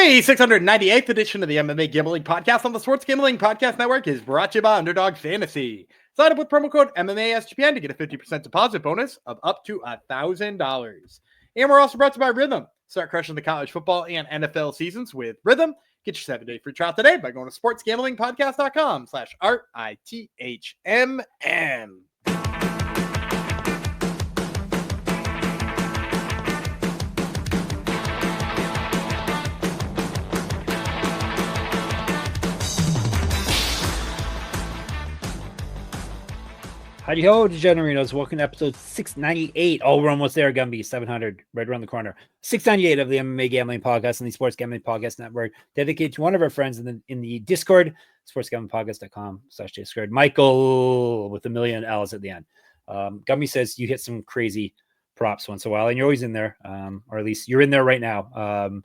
The 698th edition of the MMA Gambling Podcast on the Sports Gambling Podcast Network is brought to you by Underdog Fantasy. Sign up with promo code MMA SGPN to get a 50% deposit bonus of up to $1,000. And we're also brought to you by Rhythm. Start crushing the college football and NFL seasons with Rhythm. Get your 7-day free trial today by going to sportsgamblingpodcast.com/RITHMN. Howdy ho, Degenerinos. Welcome to episode 698. Oh, we're almost there, Gumby. 700, right around the corner. 698 of the MMA Gambling Podcast and the Sports Gambling Podcast Network, dedicated to one of our friends in the Discord, sportsgamblingpodcast.com/Discord. Michael with a million L's at the end. Gumby says you hit some crazy props once in a while, and you're always in there, or at least you're in there right now,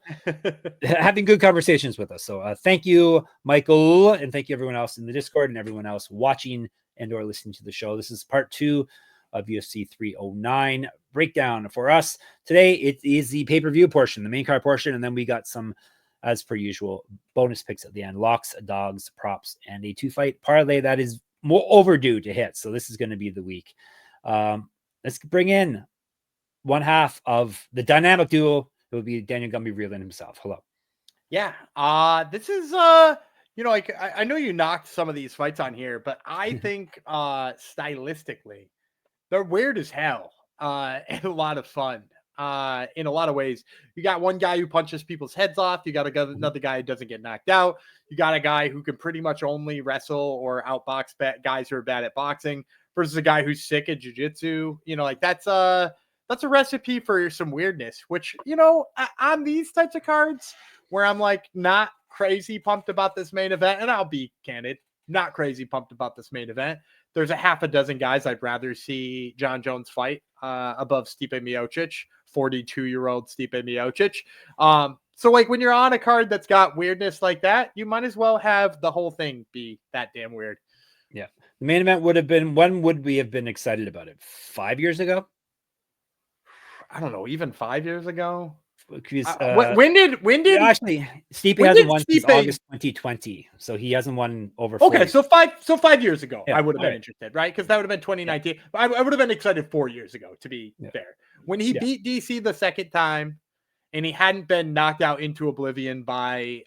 having good conversations with us. So thank you, Michael, and thank you everyone else in the Discord and everyone else watching and or listening to the show. This is part 2 of UFC 309 breakdown for us. Today, it is the pay-per-view portion, the main card portion, and then we got some, as per usual, bonus picks at the end, locks, dogs, props, and a 2-fight parlay that is more overdue to hit. So this is going to be the week. Let's bring in one half of the dynamic duo. It will be Daniel Gumby Vreeland himself. Hello. Yeah, this is like I know you knocked some of these fights on here, but I think stylistically they're weird as hell and a lot of fun in a lot of ways. You got one guy who punches people's heads off. You got another guy who doesn't get knocked out. You got a guy who can pretty much only wrestle or outbox guys who are bad at boxing versus a guy who's sick at jiu-jitsu. That's a recipe for some weirdness, which, on these types of cards where I'm like not crazy pumped about this main event, and I'll be candid, not crazy pumped about this main event. There's a half a dozen guys I'd rather see John Jones fight above Stipe Miocic, 42-year-old Stipe Miocic. So like when you're on a card that's got weirdness like that, you might as well have the whole thing be that damn weird. Yeah. The main event would have been, when would we have been excited about it? 5 years ago? I don't know, even 5 years ago. Because, when did actually Stipe hasn't won since August 2020, so he hasn't won over 40. Okay, so 5 years ago, yeah, I would have been interested, right? Because that would have been 2019. Yeah. But I would have been excited 4 years ago, to be fair. When he beat DC the second time, and he hadn't been knocked out into oblivion by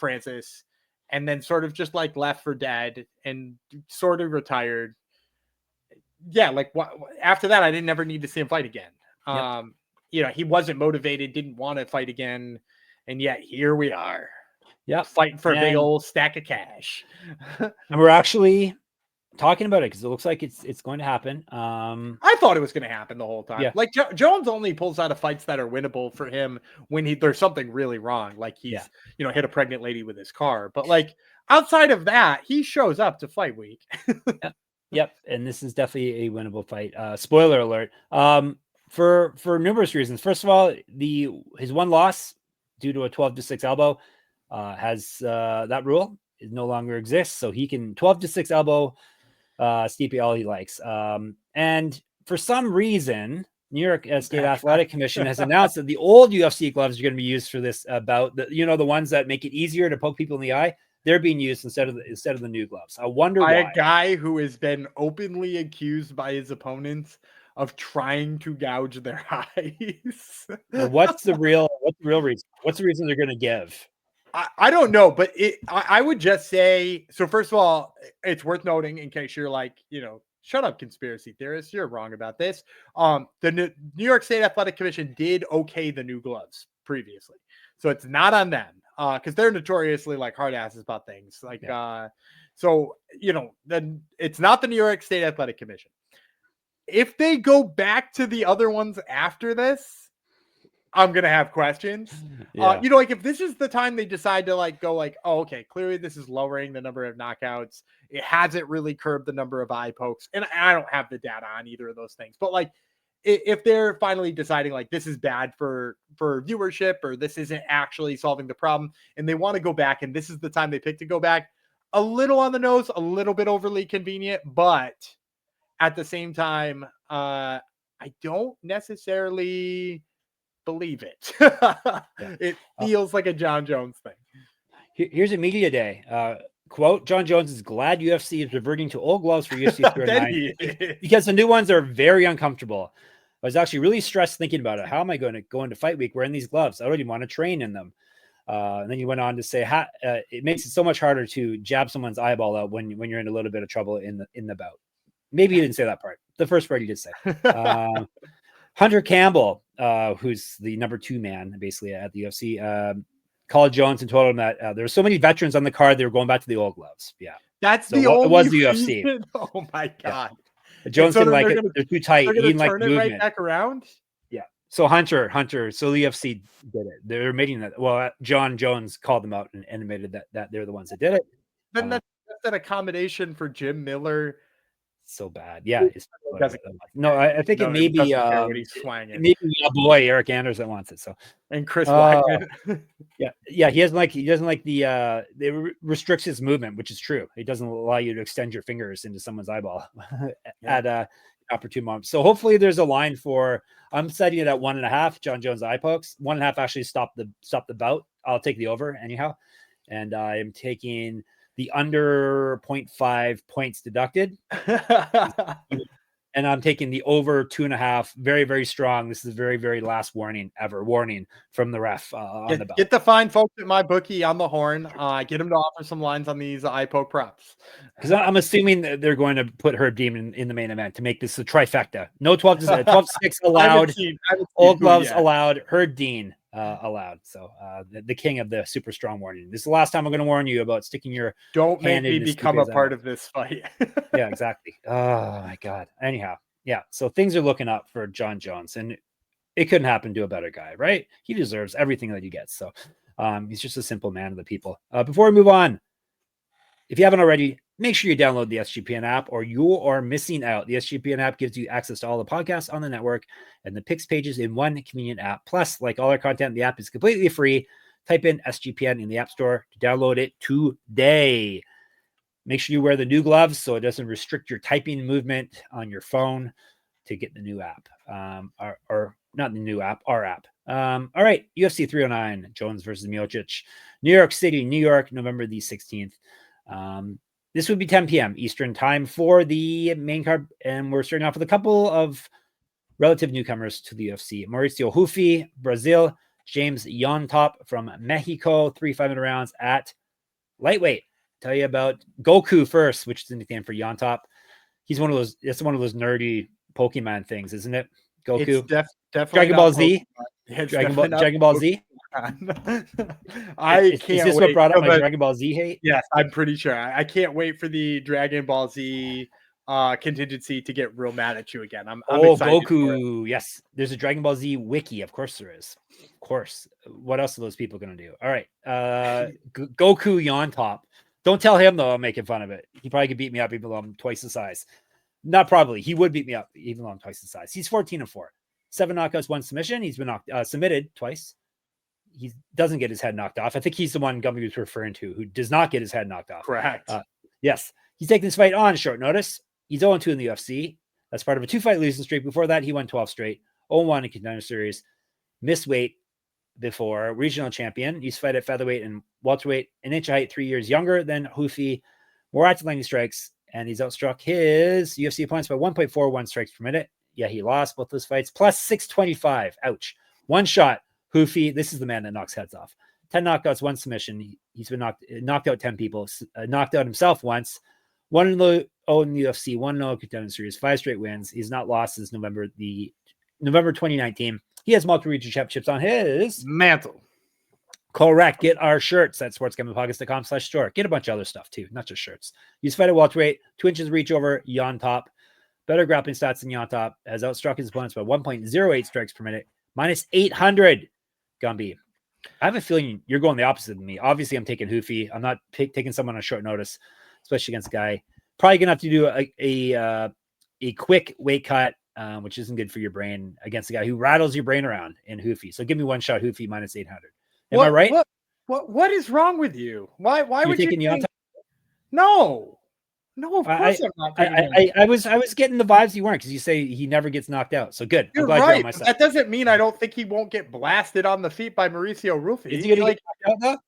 Francis, and then sort of just like left for dead and sort of retired. Yeah, like after that, I didn't ever need to see him fight again. He wasn't motivated, didn't want to fight again. And yet here we are. Yeah. Fighting for a big old stack of cash. And we're actually talking about it because it looks like it's going to happen. I thought it was going to happen the whole time. Yeah. Like Jones only pulls out of fights that are winnable for him when there's something really wrong. Like he's, hit a pregnant lady with his car. But like outside of that, he shows up to fight week. Yep. And this is definitely a winnable fight. Spoiler alert. For numerous reasons. First of all, his one loss due to a 12-6 elbow has that rule no longer exists, so he can 12-6 elbow Stipe all he likes. And for some reason, New York State Athletic Commission has announced that the old UFC gloves are going to be used for this bout. The ones that make it easier to poke people in the eye. They're being used instead of the new gloves. I wonder why. A guy who has been openly accused by his opponents of trying to gouge their eyes. Well, what's the real reason? What's the reason they're going to give? I don't know, but I would just say, so first of all, it's worth noting in case you're like, shut up, conspiracy theorists, you're wrong about this. The New York State Athletic Commission did okay the new gloves previously. So it's not on them because they're notoriously like hard asses about things. Like, then it's not the New York State Athletic Commission. If they go back to the other ones after this, I'm going to have questions. Yeah. If this is the time they decide to go oh, okay, clearly this is lowering the number of knockouts. It hasn't really curbed the number of eye pokes. And I don't have the data on either of those things. But if they're finally deciding this is bad for viewership or this isn't actually solving the problem and they want to go back and this is the time they pick to go back, a little on the nose, a little bit overly convenient, but at the same time, I don't necessarily believe it. Yeah. It feels like a John Jones thing. Here's a media day. Quote, John Jones is glad UFC is reverting to old gloves for UFC 309 because the new ones are very uncomfortable. I was actually really stressed thinking about it. How am I going to go into fight week wearing these gloves? I don't even want to train in them. And then you went on to say, it makes it so much harder to jab someone's eyeball out when you're in a little bit of trouble in the bout. Maybe you didn't say that part. The first part you did say. Hunter Campbell, who's the number 2 man basically at the UFC, called Jones and told him that there were so many veterans on the card, they were going back to the old gloves. Yeah. That's so the only it was the UFC. reason? Oh my God. Yeah. Jones didn't like it. They're too tight. He didn't like movement. Right back around. Yeah. So Hunter, so the UFC did it. They're admitting that. Well, John Jones called them out and admitted that they're the ones that did it. Then that's an accommodation for Jim Miller. So bad. Yeah. No, I think it may be maybe a boy Eric Anderson wants it. So and Chris Weidman. Yeah. He doesn't like the it restricts his movement, which is true. It doesn't allow you to extend your fingers into someone's eyeball at opportune moment. So hopefully there's a line for. I'm setting it at 1.5 John Jones eye pokes. 1.5 actually stop the bout. I'll take the over anyhow, and I'm taking the under 0.5 points deducted. And I'm taking the over 2.5. Very, very strong. This is the very, very last warning from the ref on the belt. Get the fine folks at my bookie on the horn. Get them to offer some lines on these eye poke props. Because I'm assuming that they're going to put Herb Dean in the main event to make this a trifecta. No 12-6 allowed. Old gloves allowed. Herb Dean allowed. So the king of the super strong warning. This is the last time I'm going to warn you about sticking your don't make me become a part of this fight. Yeah, exactly. Oh my God. Anyhow, yeah. So things are looking up for John Jones, and it couldn't happen to a better guy, right? He deserves everything that he gets. So he's just a simple man of the people. Before we move on, if you haven't already, make sure you download the SGPN app or you are missing out. The SGPN app gives you access to all the podcasts on the network and the picks pages in one convenient app. Plus, like all our content, the app is completely free. Type in SGPN in the App Store to download it today. Make sure you wear the new gloves so it doesn't restrict your typing movement on your phone to get the new app. Or not the new app, our app. All right, UFC 309, Jones versus Miocic. New York City, New York, November the 16th. This would be 10 p.m. Eastern time for the main card, and we're starting off with a couple of relative newcomers to the UFC. Mauricio Ruffy, Brazil. James Llontop from Mexico, 3 5-minute rounds at lightweight. Tell you about Goku first, which is the nickname for Llontop. He's one of those. It's one of those nerdy Pokemon things, isn't it? Goku. It's definitely Dragon Ball Z. Dragon Ball Z. Is this what brought up my Dragon Ball Z hate? Yes, I'm pretty sure. I can't wait for the Dragon Ball Z contingency to get real mad at you again. I'm excited. Goku. Yes, there's a Dragon Ball Z wiki. Of course there is. Of course. What else are those people going to do? All right. Goku Llontop. Don't tell him though I'm making fun of it. He probably could beat me up even though I'm twice the size. Not probably. He would beat me up even though I'm twice the size. He's 14-4. 7 knockouts, 1 submission. He's been submitted twice. He doesn't get his head knocked off. I think he's the one Gumby was referring to who does not get his head knocked off. Correct. Yes. He's taking this fight on short notice. He's 0-2 in the UFC. That's part of a 2-fight losing streak. Before that, he won 12 straight. 0-1 in Contender Series. Missed weight before. Regional champion. He's fight at featherweight and welterweight. An inch of height, 3 years younger than Ruffy. More active landing strikes. And he's outstruck his UFC opponents by 1.41 strikes per minute. Yeah, he lost both those fights. Plus 625. Ouch. One shot. Ruffy. This is the man that knocks heads off. 10 knockouts, 1 submission. He's been knocked out 10 people. Knocked out himself once. 1-0 in the UFC, 1-0 Contender Series, 5 straight wins. He's not lost since November 2019. He has multiple regional championships on his mantle. Correct. Get our shirts at sportsgamblingpockets.com/store. Get a bunch of other stuff too, not just shirts. He's fight at welterweight, 2 inches reach over Llontop. Better grappling stats than Llontop. Has outstruck his opponents by 1.08 strikes per minute. Minus 800. Gumby. I have a feeling you're going the opposite of me. Obviously, I'm taking Ruffy. I'm not taking someone on short notice, especially against a guy. Probably going to have to do a quick weight cut, which isn't good for your brain, against a guy who rattles your brain around in Ruffy. So give me one shot Ruffy minus 800. Am I right? What is wrong with you? Why would you taking Llontop? No. No, of course I'm not taking him. I was getting the vibes you weren't, because you say he never gets knocked out. So good. You're I'm glad you're on right. my But side. that doesn't mean I don't think he won't get blasted on the feet by Mauricio Ruffy. Is he gonna Like, get knocked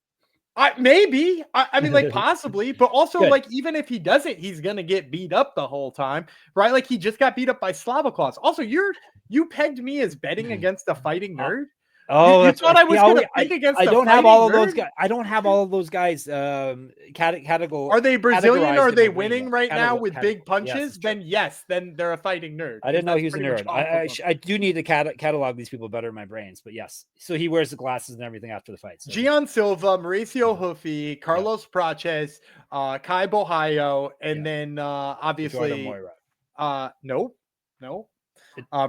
out maybe. I mean, like, though? possibly, but also, Good. like, even if he doesn't, he's gonna get beat up the whole time, right? Like, he just got beat up by Slava Claus. Also, you pegged me as betting against a fighting nerd. Oh, You that's thought right. I was Yeah, gonna pick against I a don't have fighting all of those nerd? guys. I don't have all of those guys Are they Brazilian? Or categorized are in my they brain winning yet. right now with big Yes, punches? it's true. Then yes, then they're a fighting nerd. I didn't know That's he was a pretty much nerd. all of them. I do need to catalog these people better in my brains, but yes. So he wears the glasses and everything after the fight. So. Gian Silva, Mauricio Ruffy, Carlos Praches, Kai Bohayo, and then Eduardo obviously Moira. no.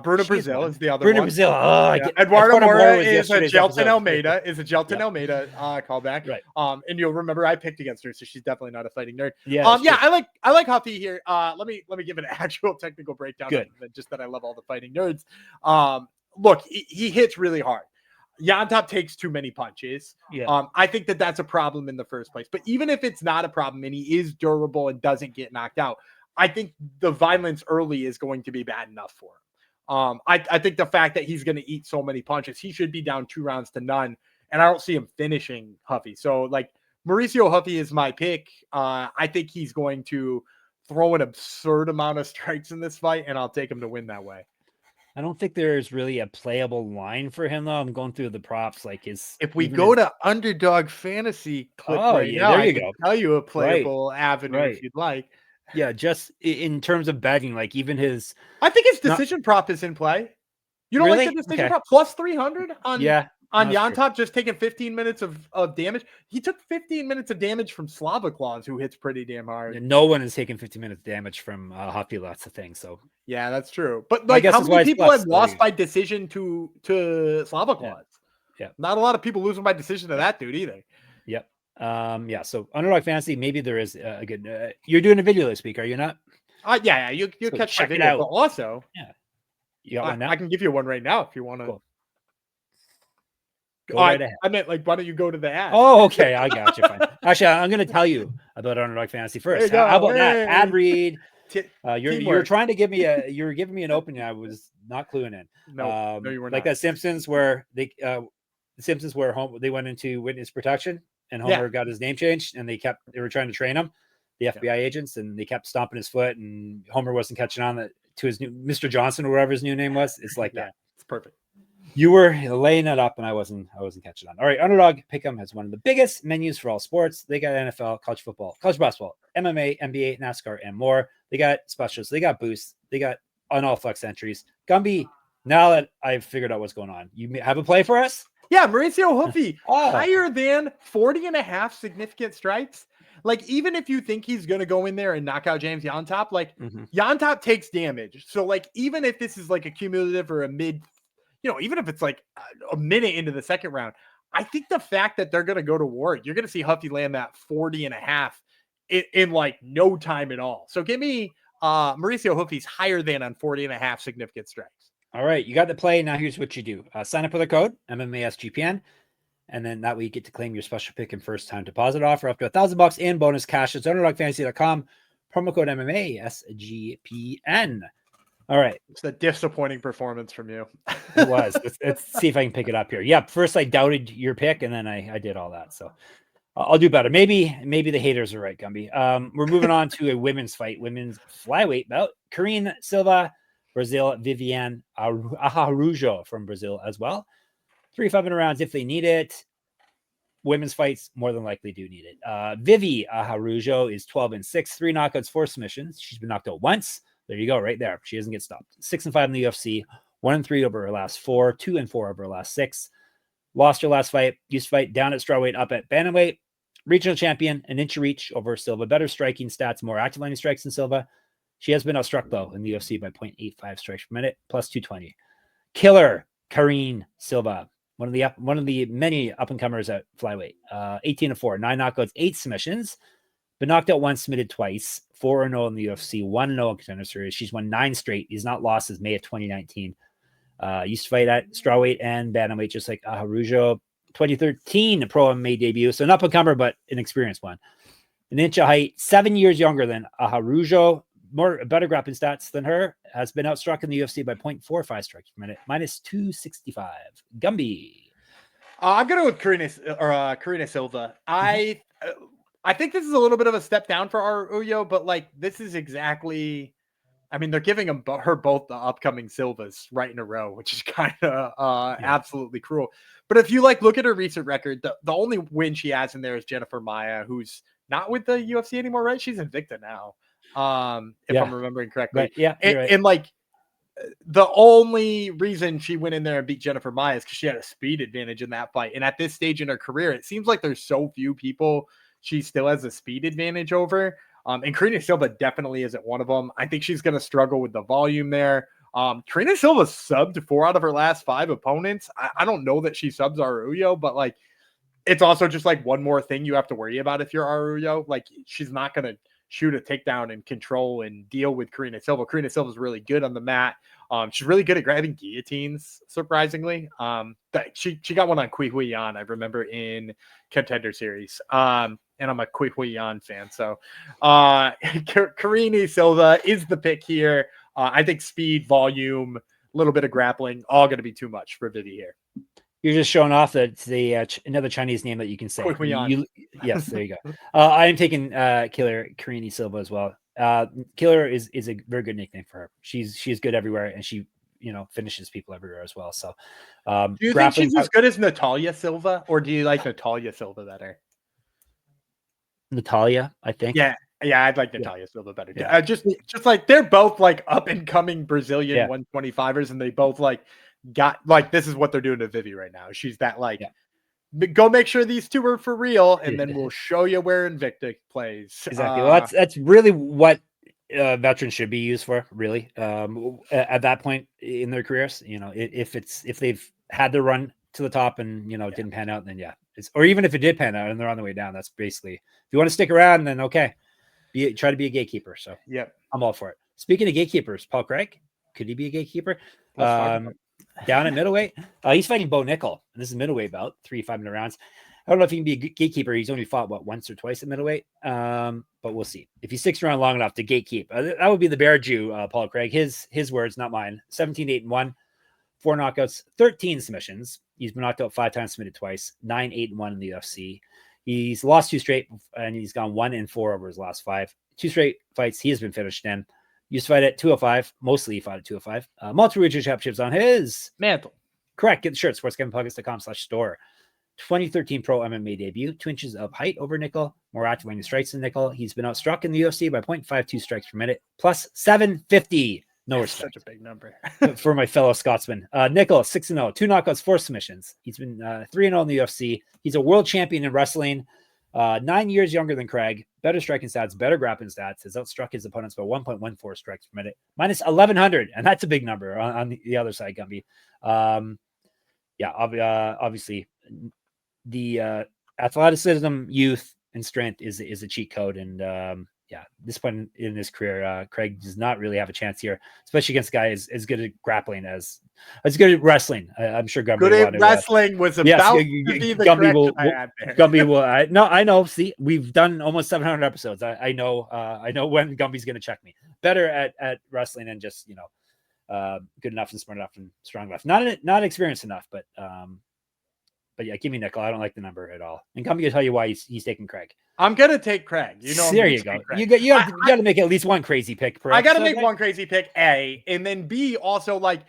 Bruno Brazil is the other Bruno one. Brazil. Oh, Yeah. Eduardo Moira was is a yesterday's Gelton episode. Almeida. Is a Gelton Almeida callback. Right. And you'll remember I picked against her, so she's definitely not a fighting nerd. Yeah. Yeah, I like Huffy here. Let me give an actual technical breakdown. Good. Than just that I love all the fighting nerds. Look, he hits really hard. Llontop takes too many punches. Yeah. I think that's a problem in the first place. But even if it's not a problem and he is durable and doesn't get knocked out, I think the violence early is going to be bad enough for him. I think the fact that he's going to eat so many punches, he should be down 2-0, and I don't see him finishing Huffy. So, like, Mauricio Huffy is my pick. I think he's going to throw an absurd amount of strikes in this fight, and I'll take him to win that way. I don't think there's really a playable line for him, though. I'm going through the props. Like, if we go to Underdog Fantasy clip now, there you I can tell you a playable avenue if you'd like. Yeah, just in terms of betting, like even his, I think his decision prop is in play. You don't like the decision prop plus 300 on Llontop just taking 15 minutes of damage. He took 15 minutes of damage from Slava Claus, who hits pretty damn hard. No one is taking 15 minutes damage from Huffy. That's the thing. So yeah, that's true. But like, how many people have lost by decision to Slava Claus? Yeah, not a lot of people losing by decision to that dude either. Yep. Yeah. So Underdog Fantasy, maybe there is a good. You're doing a video this week, are you not? Yeah. You so catch my video, but also you got one now. I can give you one right now if you want to. Cool. Go right ahead. I meant, like, why don't you go to the ad? Oh, okay. I got you. Fine. Actually, I'm going to tell you about Underdog Fantasy first. How about that? Ad read. You're trying to give me you're giving me an opening. I was not cluing in. No, you were not. Like that Simpsons where the Simpsons where they went into witness protection and Homer got his name changed and they were trying to train him, the FBI agents, and they kept stomping his foot and Homer wasn't catching on to his new Mr. Johnson or whatever his new name was. It's like that. It's perfect. You were laying it up and I wasn't catching on. All right. Underdog Pick'em has one of the biggest menus for all sports. They got NFL, college football, college basketball, MMA, NBA, NASCAR, and more. They got specials. They got boosts. They got on all flex entries. Gumby, now that I've figured out what's going on, you have a play for us? Yeah. Mauricio Ruffy, higher than 40.5 significant strikes. Like, even if you think he's going to go in there and knock out James Llontop, like, Llontop takes damage. So, like, even if this is like a cumulative or a mid, even if it's like a minute into the second round, I think the fact that they're going to go to war, you're going to see Huffy land that 40.5 in like no time at all. So give me Mauricio Ruffy's higher than on 40.5 significant strikes. All right. You got the play. Now here's what you do. Sign up with a code, MMA SGPN. And then that way you get to claim your special pick and first time deposit offer up to $1,000 in bonus cash. It's underdogfantasy.com. Promo code MMA SGPN. All right. It's a disappointing performance from you. It was. Let's see if I can pick it up here. Yeah. First I doubted your pick and then I did all that. So I'll do better. Maybe the haters are right, Gumby. We're moving on to a women's fight, women's flyweight bout. Karine, Silva, Brazil, Viviane, Araujo from Brazil as well. 3 5-minute rounds if they need it. Women's fights more than likely do need it. Vivi Araujo is 12-6, 3 knockouts, 4 submissions. She's been knocked out once. There you go, right there. She doesn't get stopped. 6-5 in the UFC, 1-3 over her last 4, 2-4 over her last 6. Lost her last fight. Used to fight down at strawweight, up at bantamweight. Regional champion, an inch reach over Silva. Better striking stats, more active landing strikes than Silva. She has been outstruck though in the UFC by 0.85 strikes per minute, plus 220. Killer Karine Silva. One of the many up and comers at flyweight. 18-4, 9 knockouts, 8 submissions. Been knocked out once, submitted twice. 4-0 in the UFC, 1-0 in Contender Series. She's won 9 straight. He's not lost since May of 2019. Used to fight at strawweight and bantamweight, just like Araujo. 2013 pro MMA debut, so an up and comer, but an experienced one. an inch of height, 7 years younger than Araujo, better grappling stats than her, has been outstruck in the UFC by 0.45 strikes per minute, minus 265. Gumby. I'm gonna go with Karine Silva. I think this is a little bit of a step down for Araujo, but like this is exactly. I mean, they're giving her both the upcoming Silvas right in a row, which is kind of absolutely cruel. But if you like look at her recent record, the only win she has in there is Jennifer Maia, who's not with the UFC anymore, right? She's Invicta now, if I'm remembering correctly. Right. Yeah, right. And like the only reason she went in there and beat Jennifer Maia is because she had a speed advantage in that fight. And at this stage in her career, it seems like there's so few people she still has a speed advantage over. And Karine Silva definitely isn't one of them. I think she's going to struggle with the volume there. Karine Silva subbed 4 out of her last 5 opponents. I don't know that she subs Araujo, but like, it's also just like one more thing you have to worry about if you're Araujo. Like, she's not going to shoot a takedown and control and deal with Karine Silva. Karine Silva is really good on the mat. She's really good at grabbing guillotines, surprisingly. But she got one on Kui Huiyan, I remember, in Contender Series. And I'm a Kui Huiyan fan. So Karine Silva is the pick here. I think speed, volume, a little bit of grappling, all going to be too much for Vivi here. You're just showing off that it's the another Chinese name that you can say. Yes, there you go. I am taking Killer Karine Silva as well. Killer is a very good nickname for her. She's good everywhere, and she finishes people everywhere as well. So, do you think she's as good as Natalia Silva, or do you like Natalia Silva better? Natalia, I think. Yeah, I'd like Natalia Silva better. Yeah. Just like they're both like up and coming Brazilian 125ers, and they both like got like this is what they're doing to Vivi right now. She's that like go make sure these two are for real, and then we'll show you where Invicta plays. Exactly. Well, that's really what veterans should be used for, really. At that point in their careers, if they've had their run to the top and it didn't pan out, then or even if it did pan out and they're on the way down, that's basically, if you want to stick around, then okay, try to be a gatekeeper. So I'm all for it. Speaking of gatekeepers, Paul Craig, could he be a gatekeeper? Down at middleweight, he's fighting Bo Nickal. This is middleweight bout, 3 5-minute rounds. I don't know if he can be a gatekeeper. He's only fought once or twice at middleweight, but we'll see if he sticks around long enough to gatekeep. That would be the Bear Jew, Paul Craig. His words, not mine. 17-8-1, 4 knockouts, 13 submissions. He's been knocked out 5 times, submitted twice. 9-8-1 in the UFC. He's lost 2 straight, and he's gone 1-4 over his last 5. 2 straight fights he has been finished in. Used to fight at 205. Mostly he fought at 205. Multiple regional championships on his mantle. Correct. Get the shirt. sportsgamblingpockets.com/store. 2013 pro MMA debut. 2 inches of height over Nickal. More active when he strikes than Nickal. He's been outstruck in the UFC by 0.52 strikes per minute. Plus 750. No respect. Such a big number. For my fellow Scotsman. Nickal, 6-0. 2 knockouts, 4 submissions. He's been 3-0 in the UFC. He's a world champion in wrestling. 9 years younger than Craig, better striking stats, better grappling stats, has outstruck his opponents by 1.14 strikes per minute, minus 1,100. And that's a big number on the other side, Gumby. Obviously the athleticism, youth, and strength is a cheat code. And this point in his career, Craig does not really have a chance here, especially against a guy as good at grappling as good at wrestling. I'm sure Gumby good at wrestling was about to be the correction I had there. Gumby will. I know. See, we've done almost 700 episodes. I know when Gumby's going to check me. Better at wrestling and just good enough and smart enough and strong enough. Not experienced enough, but give me Nickal. I don't like the number at all. And Gumby will tell you why he's taking Craig. I'm gonna take Craig. There you go. You got to make at least one crazy pick. I got to make one crazy pick, A, and then B also like.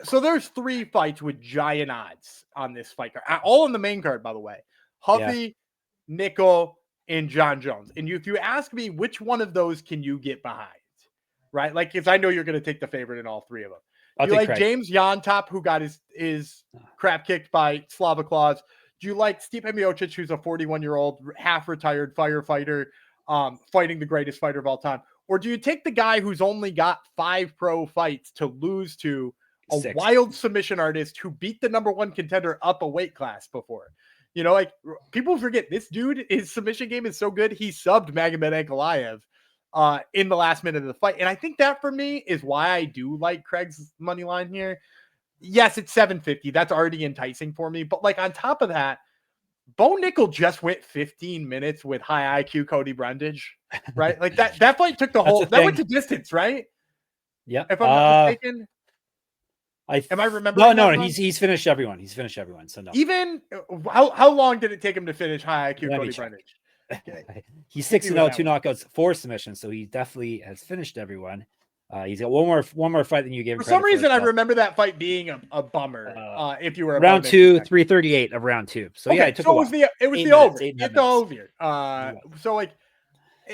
So there's 3 fights with giant odds on this fight card, all in the main card, by the way. Huffy, Nickal, and John Jones. And if you ask me which one of those can you get behind, right? Like, because I know you're going to take the favorite in all 3 of them. Do you like Craig. James Llontop, who got his crap kicked by Slava Claus? Do you like Stipe Miocic, who's a 41-year-old, half-retired firefighter, fighting the greatest fighter of all time? Or do you take the guy who's only got 5 pro fights to lose to a 6 wild submission artist who beat the #1 contender up a weight class before? Like people forget this dude, his submission game is so good. He subbed Magomed Ankalaev in the last minute of the fight. And I think that for me is why I do like Craig's money line here. Yes, it's 750. That's already enticing for me. But like on top of that, Bo Nickal just went 15 minutes with high IQ Cody Brundage, right? Like that fight took the whole, that went to distance, right? Yeah. If I'm not mistaken. Am I remembering? No, he's finished everyone. He's finished everyone. So no. Even how long did it take him to finish high IQ Cody Brundage? Okay. He's 6-0, 2 knockouts, 4 submissions. So he definitely has finished everyone. He's got one more fight than you gave him. For some reason, I remember that fight being a bummer. If you were round 2, 338 of round 2. So okay, yeah, it took a while. It was the over. It's the over. So like,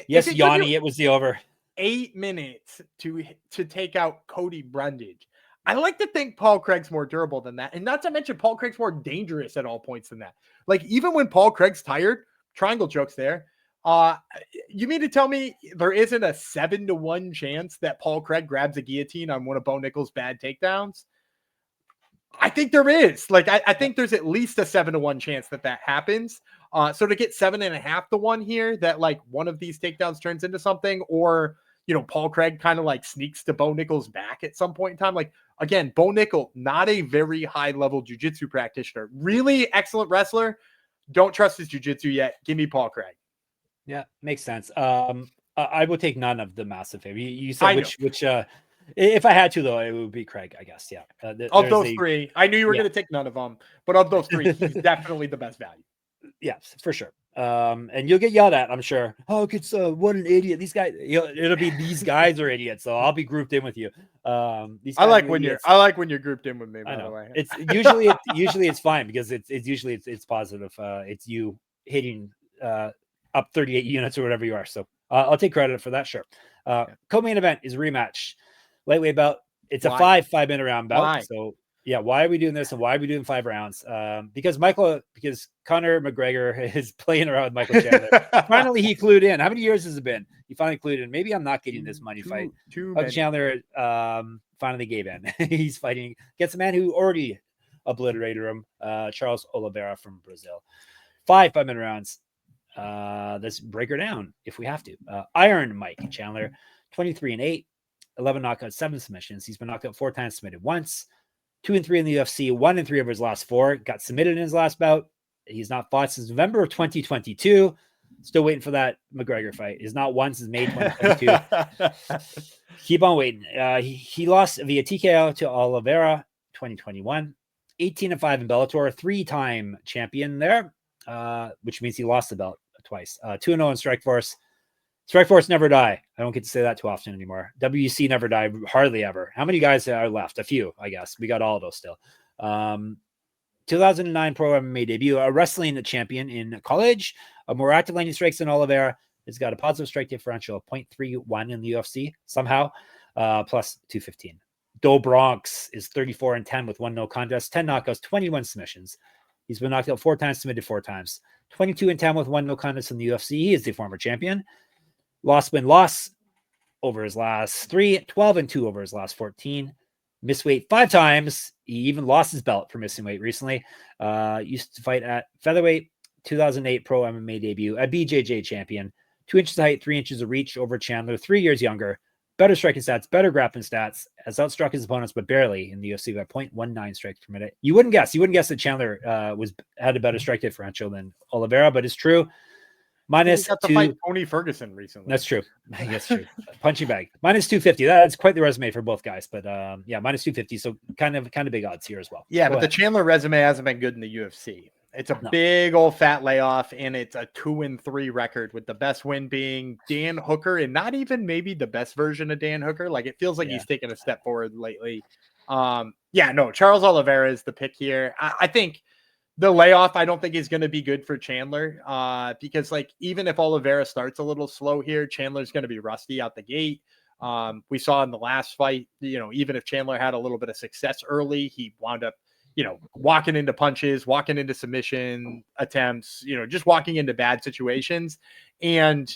yes, Yanni, it was the over. 8 minutes to take out Cody Brundage. I like to think Paul Craig's more durable than that, and not to mention Paul Craig's more dangerous at all points than that. Like even when Paul Craig's tired, triangle jokes there. You mean to tell me there isn't a 7-1 chance that Paul Craig grabs a guillotine on one of Bo Nickal's bad takedowns? I think there is. Like, I think there's at least a 7-1 chance that happens. So to get 7.5 to 1 here, that like one of these takedowns turns into something, or Paul Craig kind of like sneaks to Bo Nickal's back at some point in time. Like again, Bo Nickal, not a very high level jiu-jitsu practitioner, really excellent wrestler. Don't trust his jiu-jitsu yet. Give me Paul Craig. Yeah, makes sense. I would take none of the massive favor. You said which if I had to though, it would be Craig, I guess. Yeah. Of those three, I knew you were going to take none of them, but of those three, he's definitely the best value. Yes, for sure. And you'll get yelled at, I'm sure. Oh, it's what an idiot. These guys, it'll be these guys are idiots. So I'll be grouped in with you. I like when you're grouped in with me, by the way. It's usually it's fine because it's positive. It's you hitting up 38 units or whatever you are. So I'll take credit for that. Sure. Co-main event is a rematch. Lightweight bout. It's a 5-minute round bout. Why? So yeah, why are we doing this and why are we doing 5 rounds? Because Conor McGregor is playing around with Michael Chandler. Finally, he clued in. How many years has it been? He finally clued in. Maybe I'm not getting this money fight. Chandler finally gave in. He's fighting against a man who already obliterated him, Charles Oliveira from Brazil. 5-minute rounds. Let's break her down if we have to. Iron Mike Chandler, 23-8, 11 knockouts, 7 submissions. He's been knocked out 4 times, submitted once. 2-3 in the UFC, 1-3 over his last 4. Got submitted in his last bout. He's not fought since November of 2022. Still waiting for that McGregor fight. He's not won since May 2022. Keep on waiting. He lost via TKO to Oliveira 2021. 18-5 in Bellator, 3-time champion there, which means he lost the belt twice. 2-0 in Strikeforce. Strikeforce never die. I don't get to say that too often anymore. WC never die, hardly ever. How many guys are left? A few, I guess. We got all of those still. 2009 pro MMA debut. A wrestling champion in college. A more active landing strikes than Oliveira. He's got a positive strike differential of 0.31 in the UFC somehow, plus 215. Do Bronx is 34-10 with 1 no contest, 10 knockouts, 21 submissions. He's been knocked out 4 times, submitted 4 times. 22-10 with 1 no contest in the UFC. He is the former champion. Loss over his last 3, 12-2 over his last 14. Missed weight 5 times. He even lost his belt for missing weight recently. Used to fight at featherweight, 2008 pro MMA debut, a BJJ champion, 2 inches height, 3 inches of reach over Chandler, 3 years younger, better striking stats, better grappling stats, has outstruck his opponents, but barely in the UFC by 0.19 strikes per minute. You wouldn't guess that Chandler had a better strike differential than Oliveira, but it's true. Minus got to fight Tony Ferguson recently. That's true. That's true. Punching bag. Minus 250. That's quite the resume for both guys. But yeah, minus 250. So kind of big odds here as well. Yeah, but the Chandler resume hasn't been good in the UFC. It's a big old fat layoff, and it's a 2-3 record with the best win being Dan Hooker, and not even maybe the best version of Dan Hooker. Like it feels like he's taken a step forward lately. Charles Oliveira is the pick here. I think the layoff, I don't think is going to be good for Chandler because like even if Oliveira starts a little slow here, Chandler's going to be rusty out the gate. We saw in the last fight, even if Chandler had a little bit of success early, he wound up, walking into punches, walking into submission attempts, just walking into bad situations. And,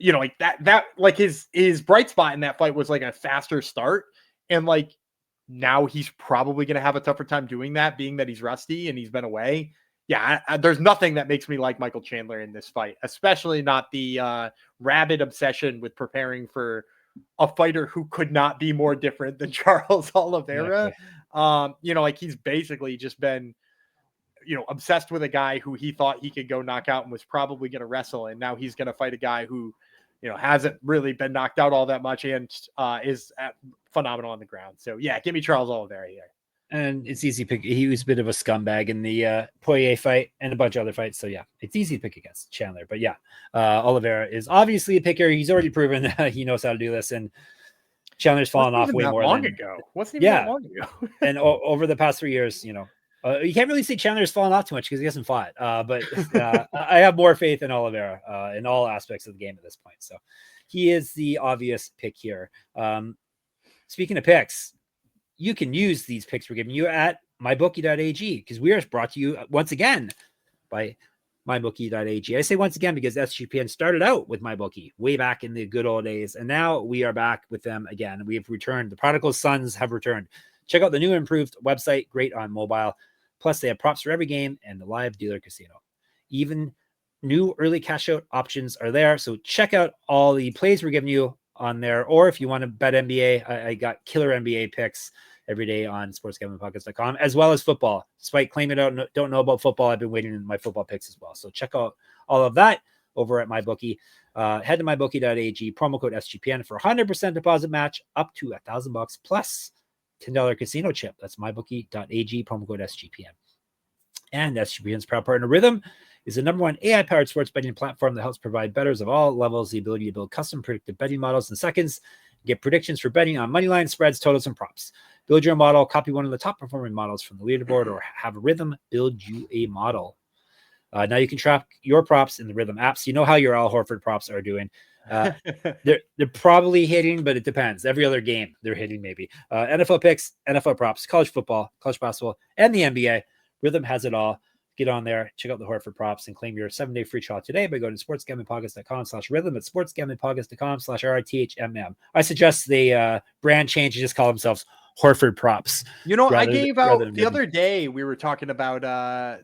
like that like his bright spot in that fight was like a faster start. And like, now he's probably going to have a tougher time doing that, being that he's rusty and he's been away. Yeah, there's nothing that makes me like Michael Chandler in this fight, especially not the rabid obsession with preparing for a fighter who could not be more different than Charles Oliveira. Like he's basically just been obsessed with a guy who he thought he could go knock out and was probably going to wrestle. And now he's going to fight a guy who, hasn't really been knocked out all that much and is phenomenal on the ground. So yeah, give me Charles Oliveira here. And it's easy to pick. He was a bit of a scumbag in the Poirier fight and a bunch of other fights. So yeah, it's easy to pick against Chandler. But yeah, Oliveira is obviously a picker. He's already proven that he knows how to do this. And Chandler's fallen off way more long ago. Wasn't even that long ago. And over the past 3 years, you can't really say Chandler's fallen off too much because he hasn't fought. But I have more faith in Oliveira in all aspects of the game at this point. So he is the obvious pick here. Speaking of picks, you can use these picks we're giving you at mybookie.ag because we are brought to you once again by mybookie.ag. I say once again because SGPN started out with MyBookie way back in the good old days, and now we are back with them again. We have returned. The prodigal sons have returned. Check out the new improved website, great on mobile. Plus, they have props for every game and the live dealer casino. Even new early cash out options are there. So check out all the plays we're giving you on there. Or if you want to bet NBA, I got killer NBA picks every day on sportsgamblingpockets.com, as well as football. Despite claiming I don't know about football, I've been waiting in my football picks as well. So check out all of that over at MyBookie. Head to mybookie.ag, promo code SGPN for 100% deposit match up to $1,000 plus $10 casino chip. That's mybookie.ag, promo code SGPN. And SGPN's proud partner, Rhythm, is the #1 AI-powered sports betting platform that helps provide bettors of all levels the ability to build custom predictive betting models in seconds, get predictions for betting on money line, spreads, totals, and props. Build your model, copy one of the top performing models from the leaderboard, or have Rhythm build you a model. Now you can track your props in the Rhythm app, so you know how your Al Horford props are doing. They're probably hitting, but it depends. Every other game they're hitting, maybe. NFL picks, NFL props, college football, college basketball, and the NBA. Rhythm has it all. Get on there, check out the Horford props, and claim your 7-day free trial today by going to sportsgamblingpockets.com/rhythm at sportsgamblingpockets.com/RITHMM. I suggest they brand change and just call themselves Horford props. I gave out the other day, we were talking about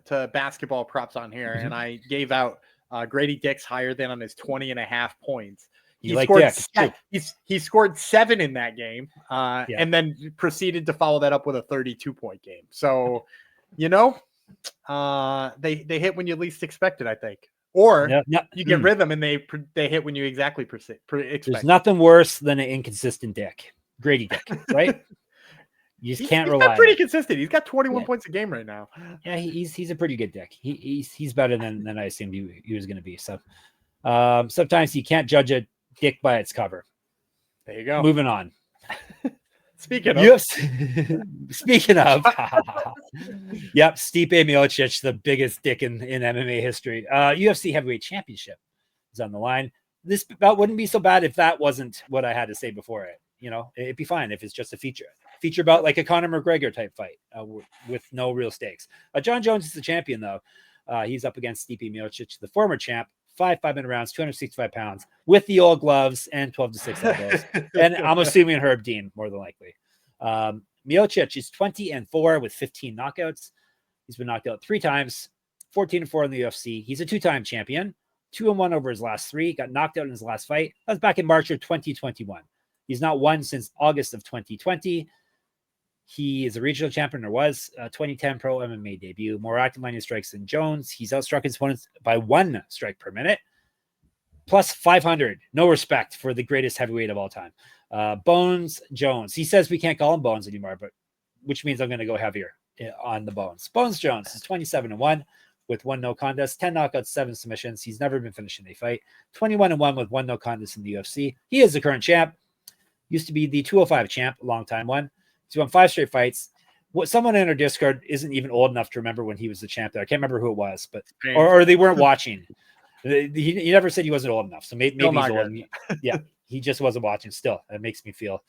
to basketball props on here, and I gave out Grady Dick's higher than on his 20.5 points. He scored 7 in that game, and then proceeded to follow that up with a 32-point game. So, they hit when you least expect it, I think. Or you get Rhythm and they hit when you exactly expect. There's nothing worse than an inconsistent Dick. Grady Dick, right? You just can't rely. He's pretty consistent. He's got 21 points a game right now. Yeah, he's a pretty good Dick. He's better than I assumed he was going to be. So sometimes you can't judge a Dick by its cover. There you go. Moving on. Speaking of, yep, Stipe Miocic, the biggest dick in MMA history. UFC heavyweight championship is on the line. This bout wouldn't be so bad if that wasn't what I had to say before it. It'd be fine if it's just a feature bout like a Conor McGregor type fight with no real stakes. John Jones is the champion though. He's up against Stipe Miocic, the former champ. 5-minute rounds, 265 pounds with the old gloves and 12-6 elbows. And I'm assuming Herb Dean more than likely. Miocic is 20-4 with 15 knockouts. He's been knocked out 3 times, 14-4 in the UFC. He's a 2-time champion, 2-1 over his last 3. Got knocked out in his last fight. That was back in March of 2021. He's not won since August of 2020. He is a regional champion, or was 2010 pro MMA debut. More active line strikes than Jones. He's outstruck his opponents by 1 strike per minute. Plus 500. No respect for the greatest heavyweight of all time. Bones Jones. He says we can't call him Bones anymore, but which means I'm going to go heavier on the Bones. Bones Jones is 27-1 with 1 no contest, 10 knockouts, 7 submissions. He's never been finished in a fight. 21-1 with 1 no contest in the UFC. He is the current champ. Used to be the 205 champ, a long time one. He's won 5 straight fights. What someone in our Discord isn't even old enough to remember when he was the champ there. I can't remember who it was, but or they weren't watching. He never said he wasn't old enough, so maybe he's old. Yeah, he just wasn't watching. Still, it makes me feel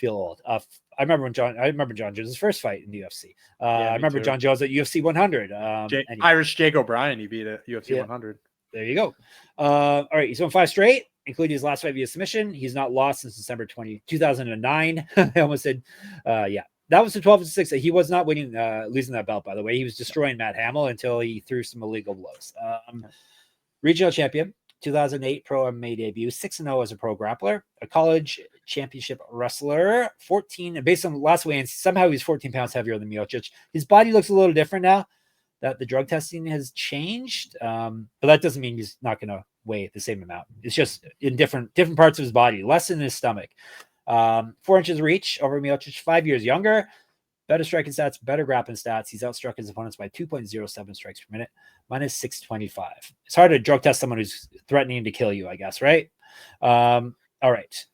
old. I remember John Jones' first fight in the UFC. I remember John Jones at UFC 100. Irish Jake O'Brien, he beat at UFC 100. There you go. All right, he's won 5 straight, including his last fight via submission. He's not lost since December 2009. I almost said, that was the 12-6. He was not winning, losing that belt, by the way. He was destroying Matt Hamill until he threw some illegal blows. Regional champion, 2008 pro MMA debut, 6-0 as a pro grappler, a college championship wrestler, 14. Based on last weigh-ins, somehow he's 14 pounds heavier than Miocic. His body looks a little different now. that the drug testing has changed. But that doesn't mean he's not going to weigh the same amount. It's just in different parts of his body, less in his stomach. 4 inches reach over Miocic, 5 years younger, better striking stats, better grappling stats. He's outstruck his opponents by 2.07 strikes per minute, minus 625. It's hard to drug test someone who's threatening to kill you, I guess, right? All right.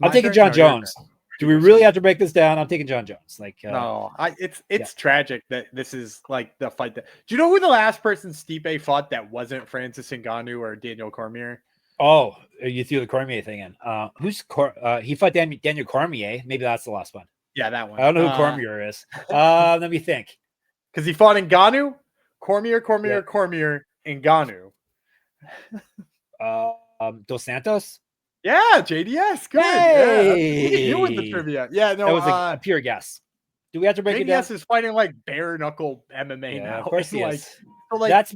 I'm taking John Jones. Do we really have to break this down? I'm taking John Jones. Like, no, it's tragic that this is like the fight. Do you know who the last person Stipe fought that wasn't Francis Ngannou or Daniel Cormier? Oh, you threw the Cormier thing in. He fought Daniel Cormier. Maybe that's the last one. Yeah, that one. I don't know who Cormier is. Let me think. Because he fought Ngannou, Cormier, Ngannou. Dos Santos. Yeah, JDS. Good. Hey! Yeah, you with the trivia. Yeah, no, that was a pure guess. Do we have to break it down? JDS is fighting like bare knuckle MMA now. Of course he is. So like that's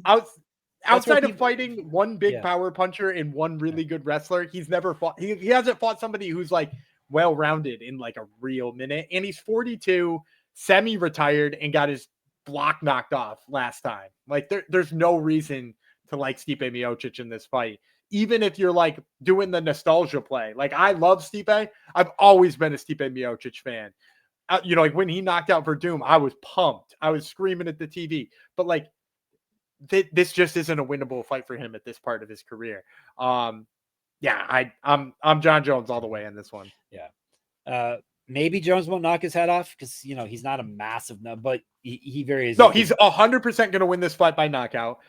outside of fighting one big power puncher and one really good wrestler, he's never fought. He hasn't fought somebody who's like well-rounded in like a real minute. And he's 42, semi-retired, and got his block knocked off last time. Like there's no reason to like Stipe Miocic in this fight. Even if you're like doing the nostalgia play, like I love Stipe. I've always been a Stipe Miocic fan. Like when he knocked out Verdum, I was pumped. I was screaming at the TV. But like, this just isn't a winnable fight for him at this part of his career. I'm John Jones all the way in this one. Yeah. Maybe Jones won't knock his head off because he's not a massive nut, but he varies. No, he's 100% going to win this fight by knockout.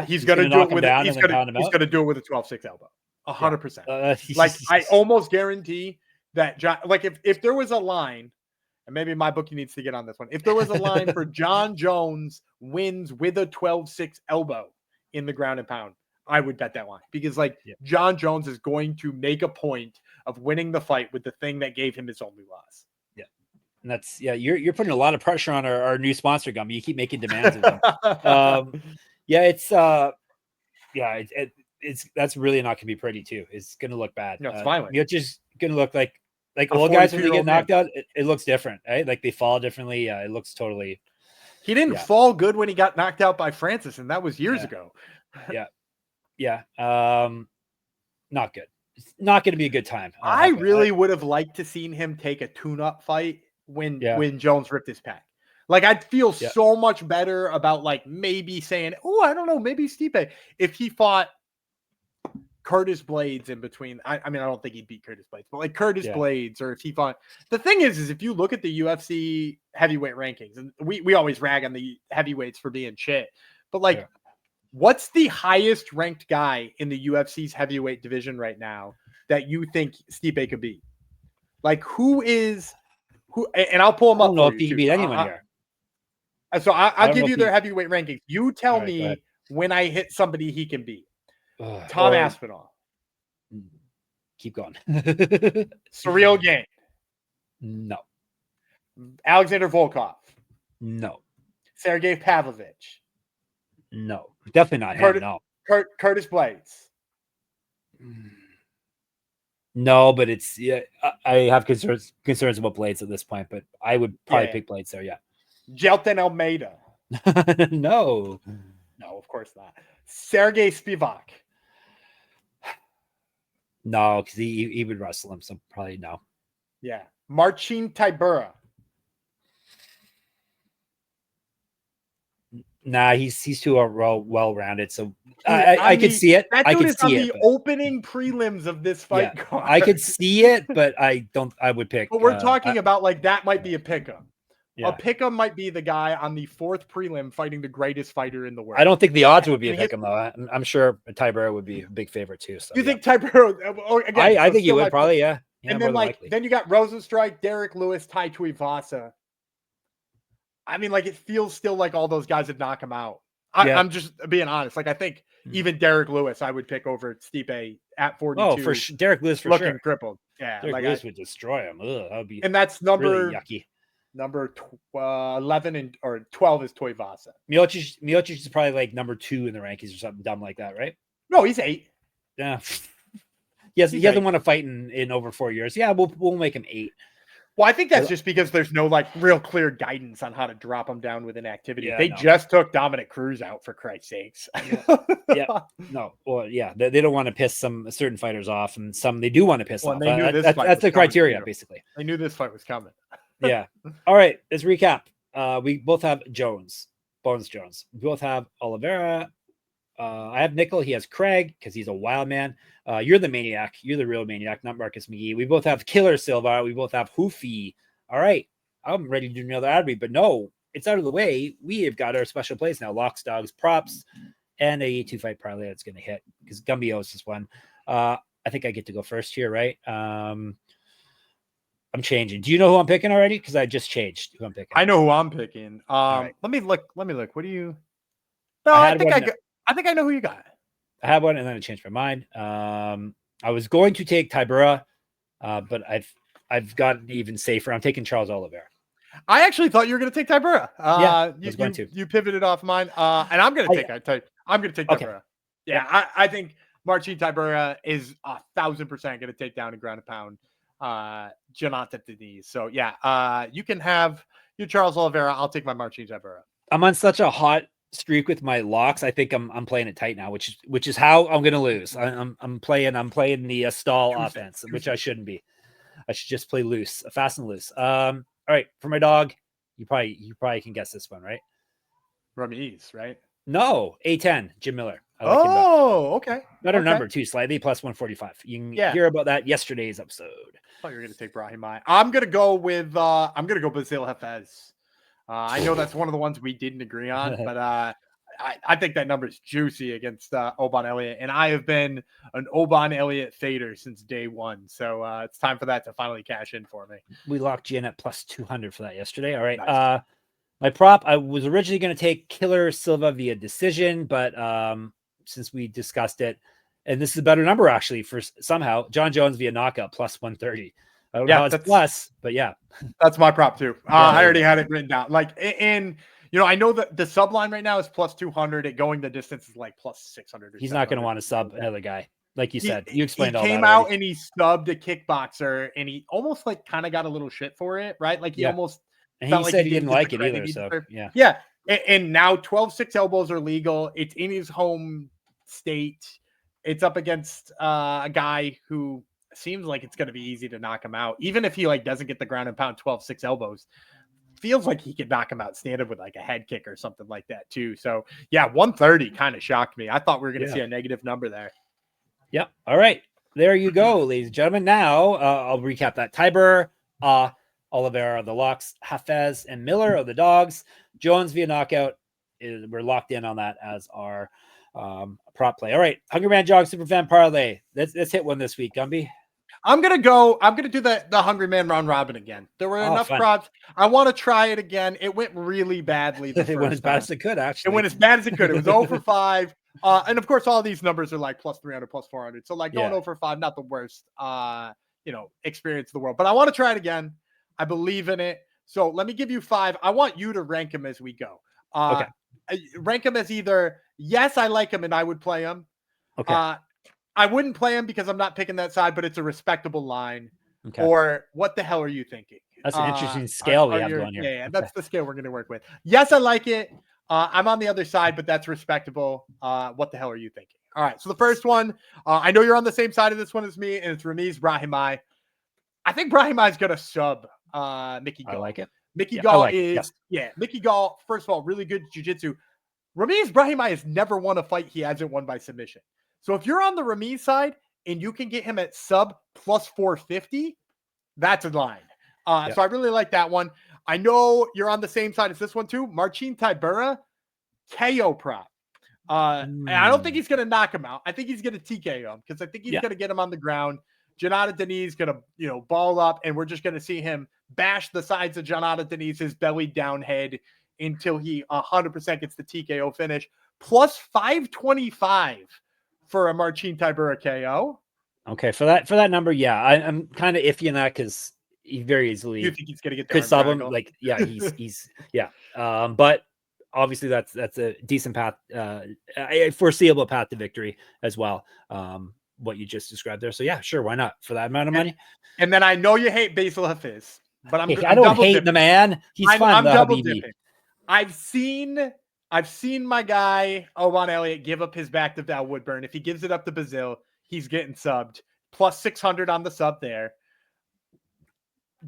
He's going to do it with he's going to do it with a 12-6 elbow. 100%. Like I almost guarantee that John, like if there was a line, and maybe my bookie needs to get on this one. If there was a line for John Jones wins with a 12-6 elbow in the ground and pound, I would bet that line because John Jones is going to make a point of winning the fight with the thing that gave him his only loss. Yeah. And that's, you're putting a lot of pressure on our new sponsor, Gumby. You keep making demands of them. It's that's really not going to be pretty too. It's going to look bad. No, it's violent. You're just going to look like old guys when they get knocked out. It looks different, right? Like they fall differently. It looks totally. He didn't fall good when he got knocked out by Francis, and that was years ago. Yeah. Not good. It's not going to be a good time. I really would have liked to seen him take a tune-up fight when Jones ripped his pack. Like I'd feel so much better about like maybe saying, oh, I don't know, maybe Stipe if he fought Curtis Blades in between. I mean, I don't think he'd beat Curtis Blades, but like Curtis Blades, or if he fought. The thing is if you look at the UFC heavyweight rankings, and we always rag on the heavyweights for being shit, but what's the highest ranked guy in the UFC's heavyweight division right now that you think Stipe could beat? Like who? And I'll pull him up. I don't know if he can beat anyone here. So I'll give you their heavyweight rankings. You tell me when I hit somebody he can beat. Tom Aspinall. Keep going. Surreal Game. No. Alexander Volkov. No. Sergey Pavlovich. No. Definitely not him. No. Curtis Blades. No, but it's I have concerns about Blades at this point, but I would probably pick Blades there. Yeah. Jelton Almeida. No, of course not. Sergey Spivak. No, because he would wrestle him, so probably no. Yeah. Marcin Tybura. Nah, he's too well-rounded, so I could see it. That dude is on the opening prelims of this fight card. I could see it, but I would pick. But we're talking about like that might be a pick'em. Yeah. A pick'em might be the guy on the fourth prelim fighting the greatest fighter in the world. I don't think the odds would be a pick'em though. I'm sure Tybura would be a big favorite too. So you think Tybura? Again, I think you would probably, yeah. And then then you got Rosenstrike, Derek Lewis, Tai Tuivasa. I mean, like it feels still like all those guys would knock him out. I'm just being honest. Like I think even Derek Lewis, I would pick over Stipe at 42. Oh, for Derek Lewis for looking crippled. Yeah, Derek Lewis would destroy him. Ugh, that would be. And that's number really yucky. Number 11 or 12 is Tuivasa. Miocic is probably like number 2 in the rankings or something dumb like that, right? No, he's 8. Yeah. He hasn't won a fight in over 4 years. Yeah, we'll make him 8. Well, I think that's just because there's no like real clear guidance on how to drop them down with inactivity. Yeah, They just took Dominic Cruz out, for Christ's sakes. Yeah. No. Well, yeah, they don't want to piss some certain fighters off, and some they do want to piss Well, off. they knew this That's fight was the coming, criteria, too. basically. They knew this fight was coming. Yeah. All right. Let's recap. We both have Bones Jones. We both have Oliveira. I have Nickal. He has Criag because he's a wild man. You're the maniac. You're the real maniac, not Marcus McGee. We both have Killer Silva. We both have Hoofy. All right. I'm ready to do another ad read, but no, it's out of the way. We have got our special place now. Locks, dogs, props, and a 2-fight parlay that's going to hit because Gumby owes this one. I think I get to go first here, right? I'm changing. Do you know who I'm picking already? Because I just changed who I'm picking. I know who I'm picking. right. Let me look. What do you? No, I think I know who you got. I had one and then I changed my mind. I was going to take Tybura, but I've gotten even safer. I'm taking Charles Oliveira. I actually thought you were going to take Tybura. You pivoted off mine, and I'm going to take Tybura. Okay. Yeah, I think Marcin Tybura is 1,000% going to take down a ground and pound Jonathan Denise. So yeah, you can have your Charles Oliveira. I'll take my Marcin Tybura. I'm on such a hot streak with my locks. I think I'm playing it tight now, which is how I'm going to lose. I'm playing the stall offense, which I shouldn't be. I should just play loose, fast and loose. All right, for my dog, you probably can guess this one, right? Ramirez, right? No, A10, Jim Miller. I like him okay. Better number too, slightly plus 145. You can hear about that yesterday's episode. I thought you were going to take Brahimai. I'm going to go with Basil Hafez. I know that's one of the ones we didn't agree on, but I think that number is juicy against Oban Elliott, and I have been an Oban Elliott fader since day one. So it's time for that to finally cash in for me. We locked you in at plus 200 for that yesterday. All right. Nice. My prop, I was originally going to take Killer Silva via decision, but since we discussed it, and this is a better number actually for somehow John Jones via knockout plus 130. I don't know how it's plus, but yeah, that's my prop too. I already had it written down. Like in, I know that the sub line right now is plus 200. It going the distance is like plus 600. He's not going to want to sub another guy. Like you said, you explained all that. He came out and he subbed a kickboxer and he almost like kind of got a little shit for it, right? Like he almost. And he said he didn't like it either. So yeah. Yeah. And now 12-6 elbows are legal. It's in his home state. It's up against a guy who seems like it's going to be easy to knock him out. Even if he like doesn't get the ground and pound 12-6 elbows, feels like he could knock him out standard with like a head kick or something like that too. So yeah, 130 kind of shocked me. I thought we were going to see a negative number there. Yep. All right. There you go, ladies and gentlemen. Now I'll recap that. Tiber, Oliveira are the locks, Hafez and Miller are the dogs. Jones via knockout. We're locked in on that as our prop play. All right, Hungry Man Jog Superfan parlay. Let's hit one this week, Gumby. I'm gonna do the Hungry Man round robin again. There were enough props. I want to try it again. It went really badly. It went as bad as it could, actually. It went as bad as it could. It was 0 for 5. And of course, all these numbers are like plus 300, plus 400. So like going 0 for 5, not the worst experience in the world. But I want to try it again. I believe in it. So let me give you 5. I want you to rank them as we go. Okay. Rank them as either, yes, I like him and I would play him. Okay. I wouldn't play him because I'm not picking that side, but it's a respectable line. Okay. Or what the hell are you thinking? That's an interesting scale we have going here. Yeah, that's the scale we're going to work with. Yes, I like it. I'm on the other side, but that's respectable. What the hell are you thinking? All right. So the first one, I know you're on the same side of this one as me, and it's Ramiz Brahimai. I think Brahimai is going to sub Mickey Gall. I like it. Mickey Gall Mickey Gall, first of all, really good jiu-jitsu. Ramiz Brahimai has never won a fight he hasn't won by submission. So if you're on the Ramiz side and you can get him at sub plus 450, that's a line. So I really like that one. I know you're on the same side as this one too. Marcin Tybura, KO prop. And I don't think he's going to knock him out. I think he's going to TKO him because I think he's going to get him on the ground. Jonathan Denise going to, ball up, and we're just going to see him bash the sides of Jonathan Denise's belly down head until he 100% gets the TKO finish. Plus 525 for a Marcin Tybura KO. Okay, for that number, I'm kind of iffy on that because he very easily. You think he's going to get could sub him? Like, he's but obviously that's a decent path, a foreseeable path to victory as well. What you just described there. So yeah, sure, why not for that amount of money? And then I know you hate Basil Hafiz. but I'm I don't double hate dipping. the man. He's fun. I'm the double Habibi. dipping. I've seen my guy Oban Elliott give up his back to Val Woodburn. If he gives it up to Brazil, he's getting subbed. Plus 600 on the sub there.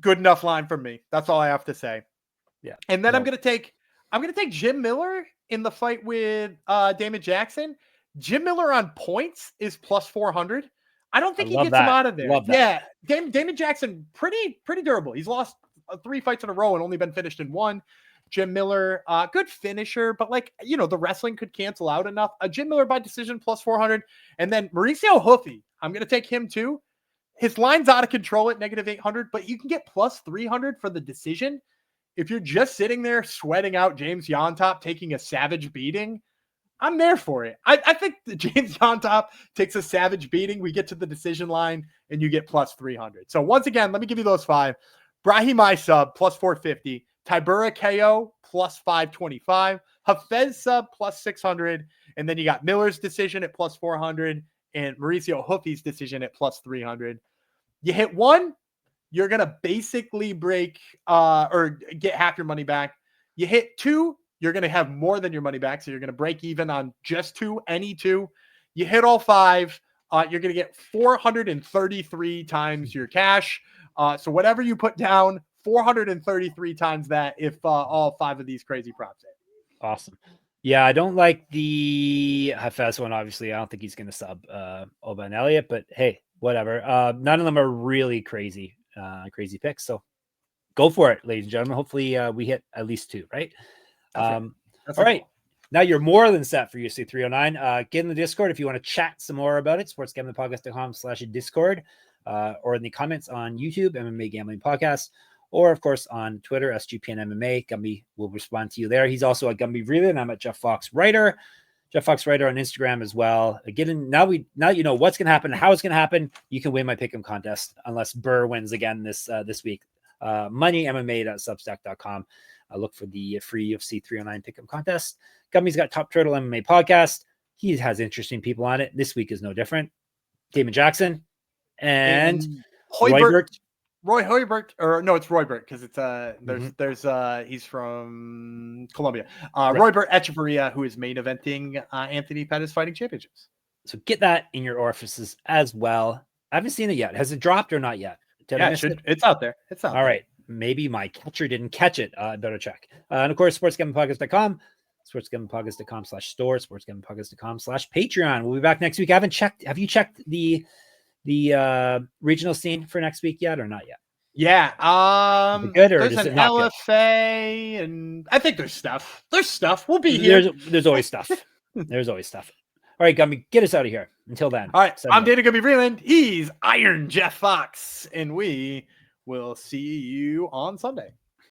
Good enough line for me. That's all I have to say. Yeah. And then I'm gonna take Jim Miller in the fight with Damon Jackson. Jim Miller on points is plus 400. I don't think he gets him out of there. Yeah, Damon Jackson, pretty durable. He's lost 3 fights in a row and only been finished in 1. Jim Miller, good finisher, but the wrestling could cancel out enough. Jim Miller by decision plus 400. And then Mauricio Ruffy, I'm going to take him too. His line's out of control at negative 800, but you can get plus 300 for the decision. If you're just sitting there sweating out James Llontop taking a savage beating, I'm there for it. I think the James Llontop takes a savage beating. We get to the decision line and you get plus 300. So once again, let me give you those 5. Brahim sub plus 450. Tybura KO plus 525. Hafez sub plus 600. And then you got Miller's decision at plus 400 and Mauricio Ruffy's decision at plus 300. You hit 1, you're going to basically break or get half your money back. You hit 2, you're going to have more than your money back. So you're going to break even on just 2, any 2. You hit all 5, you're going to get 433 times your cash. So whatever you put down, 433 times that if all 5 of these crazy props hit. Awesome. Yeah, I don't like the Hafez one. Obviously, I don't think he's going to sub Oban Elliott, but hey, whatever. None of them are really crazy picks. So go for it, ladies and gentlemen. Hopefully we hit at least 2, right? All right. Now you're more than set for UFC 309. Get in the Discord if you want to chat some more about it. sportsgamblingpodcast.com/Discord, or in the comments on YouTube, MMA Gambling Podcast, or of course on Twitter, SGPN MMA. Gumby will respond to you there. He's also at Gumby Vreeland, and I'm at Jeff Fox Writer. Jeff Fox Writer on Instagram as well. Again, now you know what's going to happen, how it's going to happen. You can win my pick'em contest unless Burr wins again this week. moneymma.substack.com. Look for the free UFC 309 pick'em contest. Gummy's got Top Turtle MMA podcast. He has interesting people on it. This week is no different. Damon Jackson and Roy Hoybert, or no, it's Roybert because it's there's he's from Colombia. Right. Roybert Echeverria, who is main eventing Anthony Pettis Fighting Championships. So get that in your orifices as well. I haven't seen it yet. Has it dropped or not yet? It's out there. It's out. All right. Maybe my catcher didn't catch it. I better check. And of course, sportsgamblingpodcast.com, sportsgamblingpodcast.com/store, sportsgamblingpodcast.com/Patreon. We'll be back next week. Have you checked the regional scene for next week yet or not yet? Yeah. Good, or there's an LFA, and I think there's stuff. We'll be here. There's always stuff. There's always stuff. All right, Gumby, get us out of here. Until then. All right. I'm Dana Gumby Vreeland. He's Iron Jeff Fox, and we will see you on Sunday.